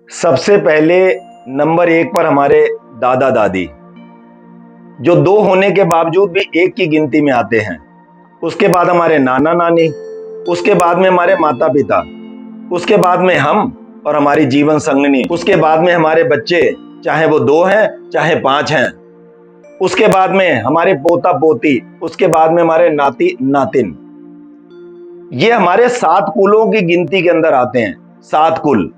सबसे पहले नंबर एक पर हमारे दादा दादी, जो दो होने के बावजूद भी एक की गिनती में आते हैं। उसके बाद हमारे नाना नानी, उसके बाद में हमारे माता पिता, उसके बाद में हम और हमारी जीवन संगनी, उसके बाद में हमारे बच्चे, चाहे वो 2 हैं चाहे 5 हैं, उसके बाद में हमारे पोता पोती, उसके बाद में हमारे नाती नातिन। ये हमारे 7 कुलों की गिनती के अंदर आते हैं, 7 कुल।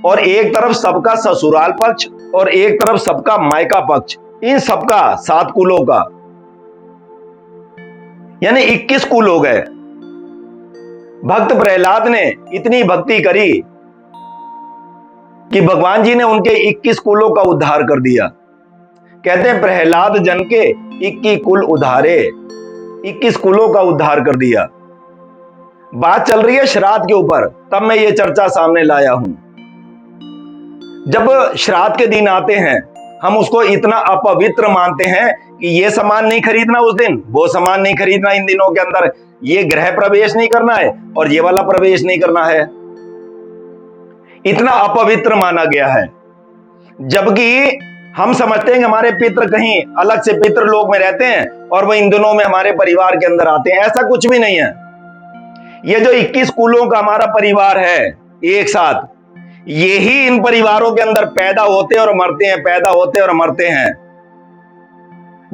और एक तरफ सबका ससुराल पक्ष और एक तरफ सबका मायका पक्ष, इन सबका 7 कुलों का यानी 21 कुल हो गए। भक्त प्रहलाद ने इतनी भक्ति करी कि भगवान जी ने उनके 21 कुलों का उद्धार कर दिया। कहते हैं प्रहलाद जन के 21 कुल उद्धारे, 21 कुलों का उद्धार कर दिया। बात चल रही है श्राद्ध के ऊपर, तब मैं ये चर्चा सामने लाया हूं। जब श्राद्ध के दिन आते हैं, हम उसको इतना अपवित्र मानते हैं कि ये सामान नहीं खरीदना उस दिन, वो सामान नहीं खरीदना इन दिनों के अंदर, ये गृह प्रवेश नहीं करना है और ये वाला प्रवेश नहीं करना है। इतना अपवित्र माना गया है, जबकि हम समझते हैं कि हमारे पितृ कहीं अलग से पितृ लोक में रहते हैं और वो इन दिनों में हमारे परिवार के अंदर आते हैं। ऐसा कुछ भी नहीं है। ये जो 21 कुलों का हमारा परिवार है एक साथ, ये ही इन परिवारों के अंदर पैदा होते और मरते हैं, पैदा होते और मरते हैं।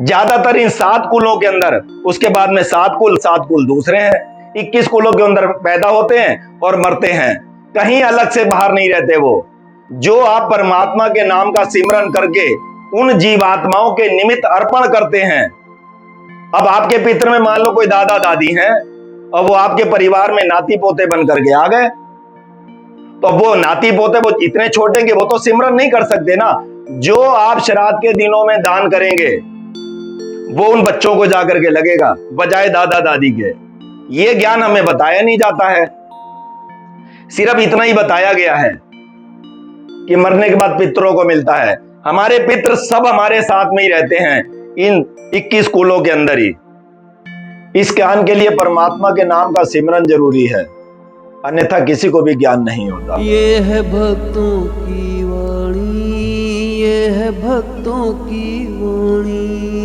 ज्यादातर इन 7 कुलों के अंदर, उसके बाद में 7 कुल दूसरे हैं। 21 कुलों के अंदर पैदा होते हैं और मरते हैं, कहीं अलग से बाहर नहीं रहते। वो जो आप परमात्मा के नाम का सिमरन करके उन जीवात्माओं के निमित्त अर्पण करते हैं। अब आपके पितृ में मान लो कोई दादा दादी हैं और वो आपके परिवार में नाती पोते बन करके आ गए, तो वो नाती पोते वो इतने छोटे कि वो तो सिमरन नहीं कर सकते ना। जो आप श्राद्ध के दिनों में दान करेंगे वो उन बच्चों को जाकर के लगेगा, बजाय दादा दादी के। ये ज्ञान हमें बताया नहीं जाता है। सिर्फ इतना ही बताया गया है कि मरने के बाद पितरों को मिलता है। हमारे पितृ सब हमारे साथ में ही रहते हैं इन 21 कुलों के अंदर ही। इस ज्ञान के लिए परमात्मा के नाम का सिमरन जरूरी है, अन्यथा किसी को भी ज्ञान नहीं होता। ये है भक्तों की वाणी, ये है भक्तों की वाणी।